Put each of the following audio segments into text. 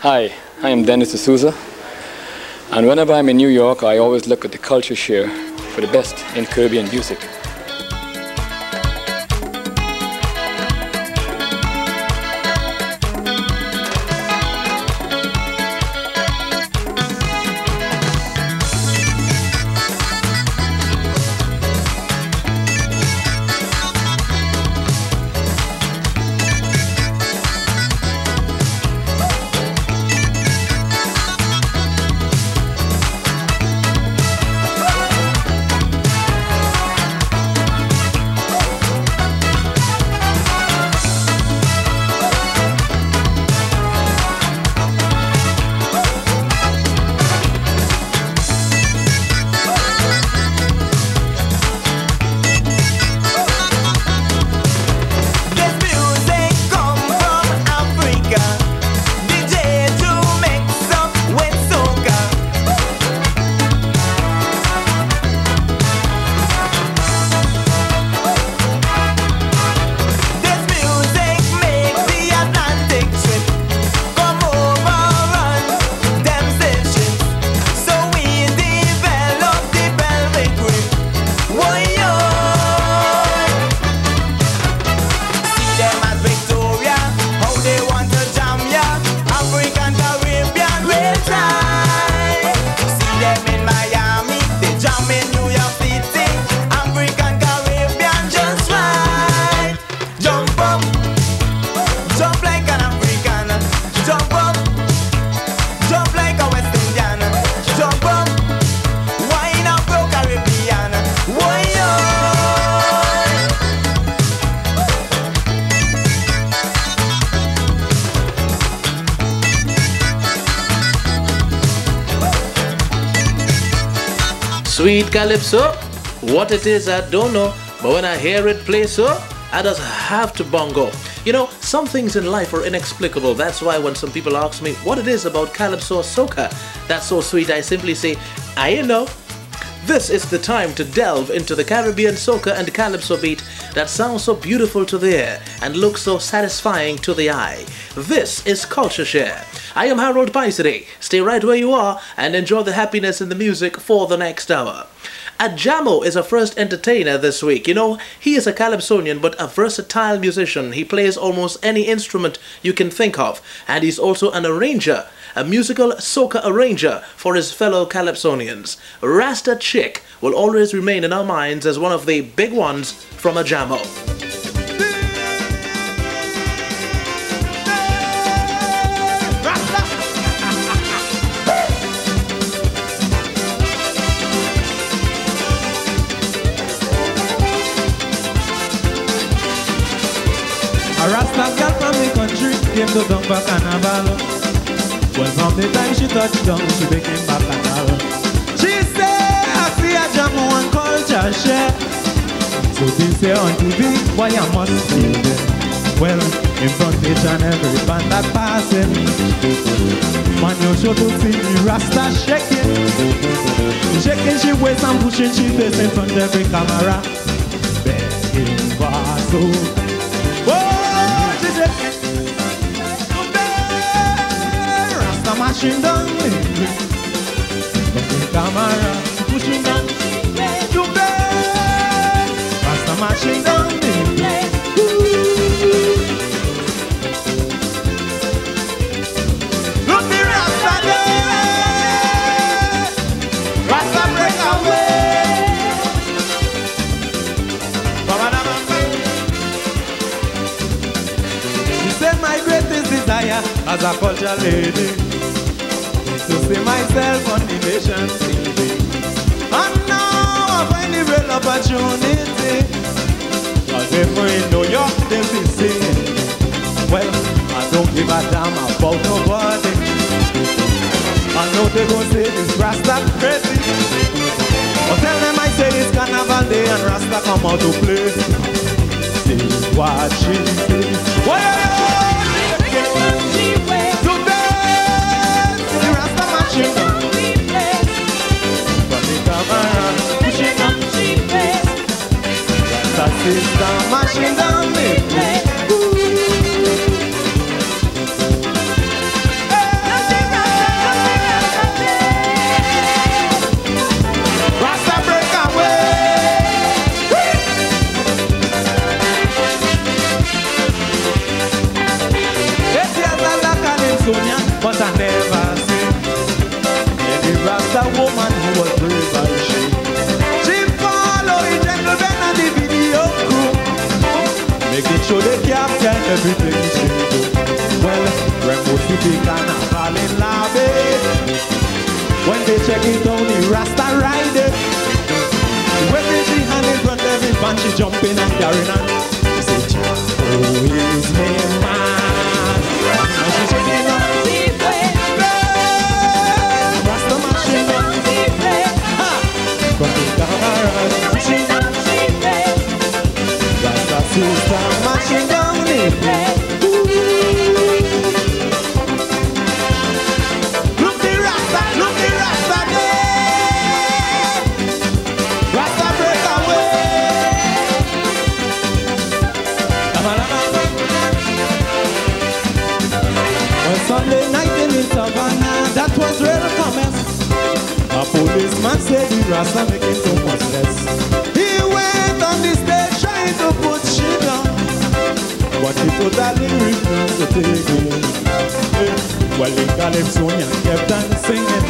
Hi, I am Dennis D'Souza, and whenever I'm in New York, I always look at the CultureShare for the best in Caribbean music. Sweet calypso, what it is I don't know, but when I hear it play so, I just have to bongo. You know, some things in life are inexplicable. That's why when some people ask me what it is about calypso or soca that's so sweet, I simply say, I know. This is the time to delve into the Caribbean soca and calypso beat that sounds so beautiful to the ear and looks so satisfying to the eye. This is CultureShare. I am Harold PYSADEE. Stay right where you are and enjoy the happiness in the music for the next hour. Ajamo is our first entertainer this week. You know, he is a calypsonian but a versatile musician. He plays almost any instrument you can think of, and he's also an arranger, a musical soca arranger for his fellow calypsonians. Rasta Chick will always remain in our minds as one of the big ones from Ajamo. A Rasta girl from the country came to dump a carnival. Well, from the time she touched down, she became bacchanal. She said, I see a Ajamo and CultureShare. So they say on TV, why I must be there. Well, in frontation, every band that passing. Man, you show to see the Rasta shaking. Shaking she waist and pushing she face in front of every camera. Begging for so. Rasta machine down the camera, pushing down to bed. Rasta machine down the look the Rasta there, Rasta break away. My greatest desire as a culture lady is to see myself on the nation's TV. And now I find the real opportunity. Cause if we're in New York, they'll be singing. Well, I don't give a damn about nobody. I know they gon' say this Rasta crazy, but tell them I say this carnival day and Rasta come out to play. See what she says. Well, sister machine down the place. Calypsonian, but I never seen any Rasta woman who was brave as she. She followed the gentleman and the video crew, making sure they capture everything she do. Well, when most people can fall in love, when they check it on the Rasta rider, when they see hand in front of every fan, she jumping and carrying on. She say, "Oh, is me man?" And she's shaking up. Rasta machine up. From the cameras, Rasta sister machine down the play. Look the Rasta there. Rasta break away. On Sunday night in the savannah, that was real comments. A policeman said the Rasta making too much less. He went on the stage trying to put shit down, but he totally refused to take it. Well, the Calypsonian kept on singing.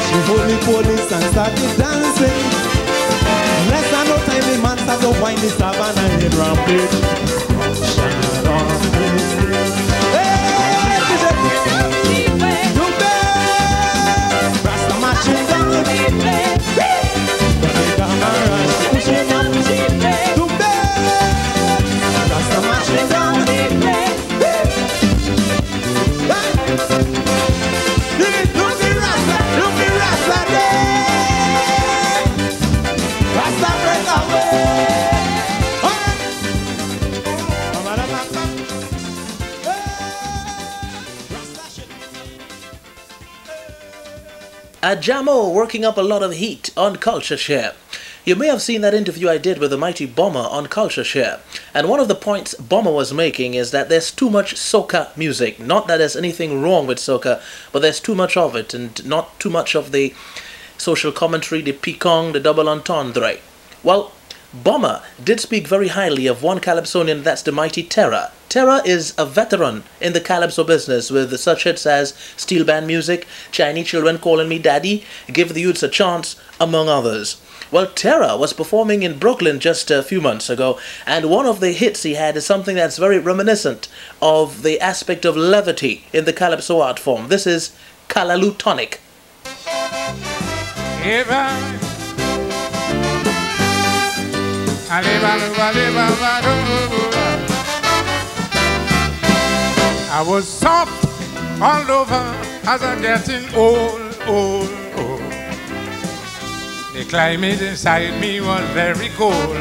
She hold the police and started dancing. Less than no time, the man started to wind the savannah in rampage. Shine on this day. Hey, she said, "You bet." Rasta marching down the street. But the cameras pushing up. You bet. Rasta marching down the street. Look the Rasta there. Rasta break away. A Jamo working up a lot of heat on CultureShare. You may have seen that interview I did with the mighty Bomber on CultureShare. And one of the points Bomber was making is that there's too much soca music. Not that there's anything wrong with soca, but there's too much of it and not too much of the social commentary, the picong, the double entendre. Well, Bomber did speak very highly of one Calypsonian, that's the mighty Terra. Terra is a veteran in the Calypso business with such hits as Steel Band Music, Chinese Children Calling Me Daddy, Give the Youths a Chance, among others. Well, Terra was performing in Brooklyn just a few months ago, and one of the hits he had is something that's very reminiscent of the aspect of levity in the Calypso art form. This is Callaloo Tonic. I was soft all over as I'm getting old. The climate inside me was very cold.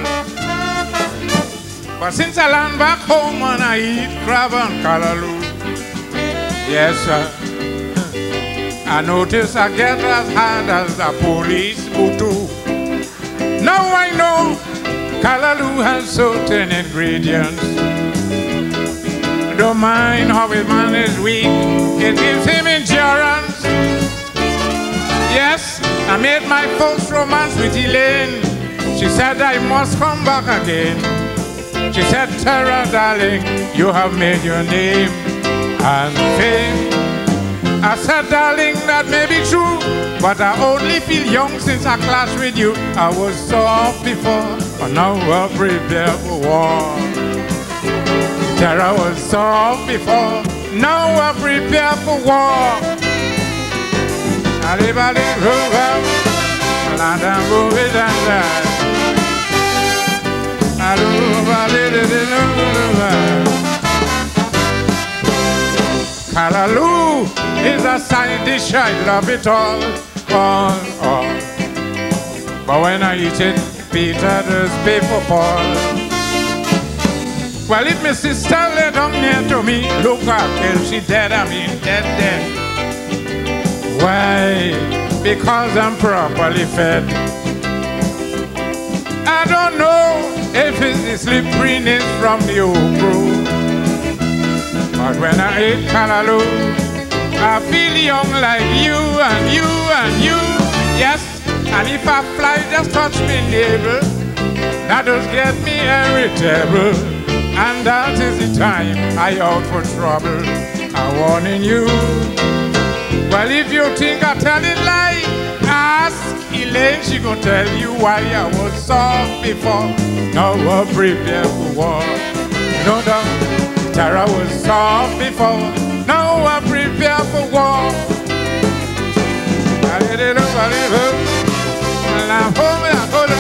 But since I land back home and I eat crab and callaloo, yes sir, I notice I get as hard as the police voodoo. Now I know callaloo has certain ingredients. Don't mind how a man is weak, it gives him endurance. Yes, I made my first romance with Elaine. She said I must come back again. She said, Terra, darling, you have made your name and fame. I said, darling, that may be true, but I only feel young since I clashed with you. I was soft before, but now I prepare for war. Terra was soft before, now I prepare for war. I live a little road, and I'm moving down there. I live a little road. Callaloo is a side dish, I love it all. But when I eat it, Peter does pay for Paul. Well, if my sister lay down near to me, look how till she dead, I mean dead. Why? Because I'm properly fed. I don't know if it's the slipperiness from the okra, but when I eat callaloo, I feel young like you and you and you. Yes, and if a fly just touch me navel, that does get me irritable. And that is the time I out for trouble. I'm warning you. Well, if you think I tell it lie, ask Elaine, she gon' tell you why I was soft before. Now I'm prepared for war. No doubt, Tara was soft before. Now I'm prepared for war. I did it over, and I'm home and I go to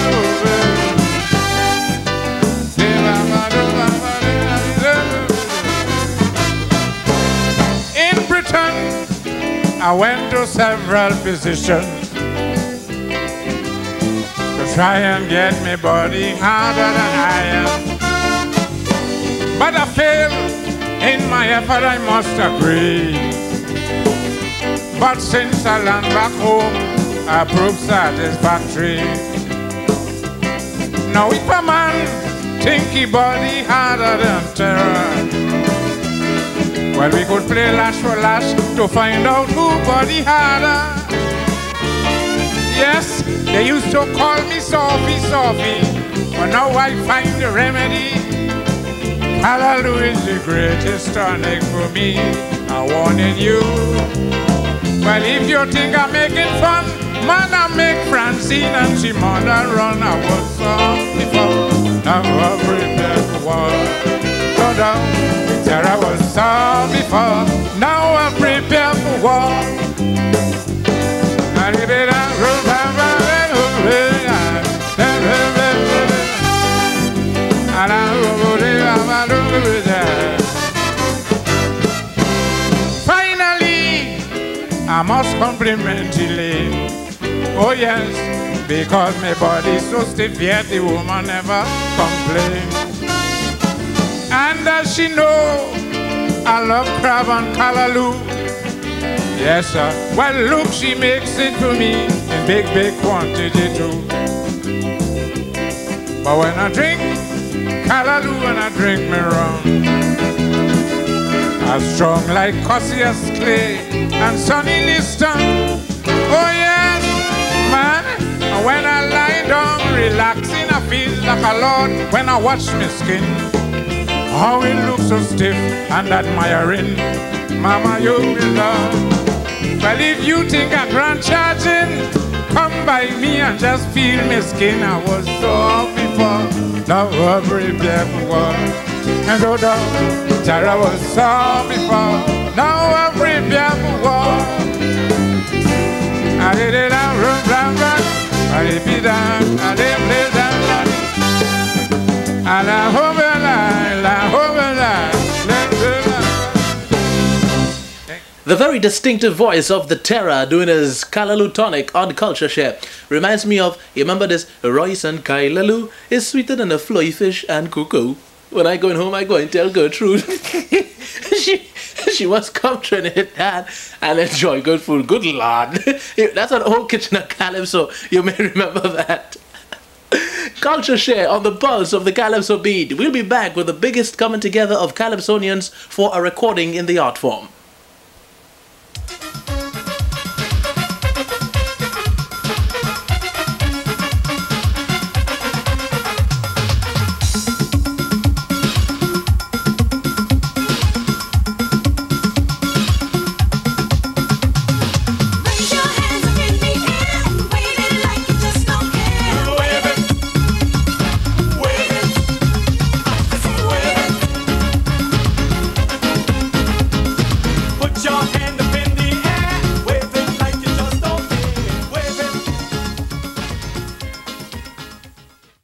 In Britain, I went to several physicians to try and get me body harder than I am. But I failed in my effort, I must agree. But since I land back home, I prove satisfactory. Now if a man think he body harder than terror, well, we could play lash for lash to find out who body harder. Yes, they used to call me Sophie, Sophie, but now I find the remedy. Hallelujah is the greatest tonic for me. I'm warning you. Well, if you think I'm making fun, man, I make Francine and she mother run. I was soft before, now I'm prepared for war. No doubt, Sarah was soft before, now I'm prepared for war. Finally, I must compliment Elaine. Oh yes, because my body's so stiff yet the woman never complains. And does she know I love crab and callaloo? Yes sir, well look, she makes it for me in big, big quantity too. But when I drink callaloo and I drink me rum, I'm strong like Cassius Clay and Sonny Liston. Oh yes, man, when I lie down relaxing, I feel like a lord when I watch my skin. How it looks so stiff and admiring, mama, you belong. Well, if you think I'm grand charging, come by me and just feel my skin. I was soft before, now I'm prepared for war. And go down, Tara was soft before, now I'm prepared for war. I did it out, run, run, run. I did it down, I did it down, and I hope it line, I hope it line. The very distinctive voice of the Terror doing his Callaloo tonic on CultureShare reminds me of, you remember this, Royce and Kailaloo is sweeter than a fly fish and cuckoo. When I going home, I go and tell Gertrude. she must come Trinidad and enjoy good food. Good Lord. That's an old Kitchener Calypso. You may remember that. CultureShare on the pulse of the Calypso beat. We'll be back with the biggest coming together of Calypsonians for a recording in the art form.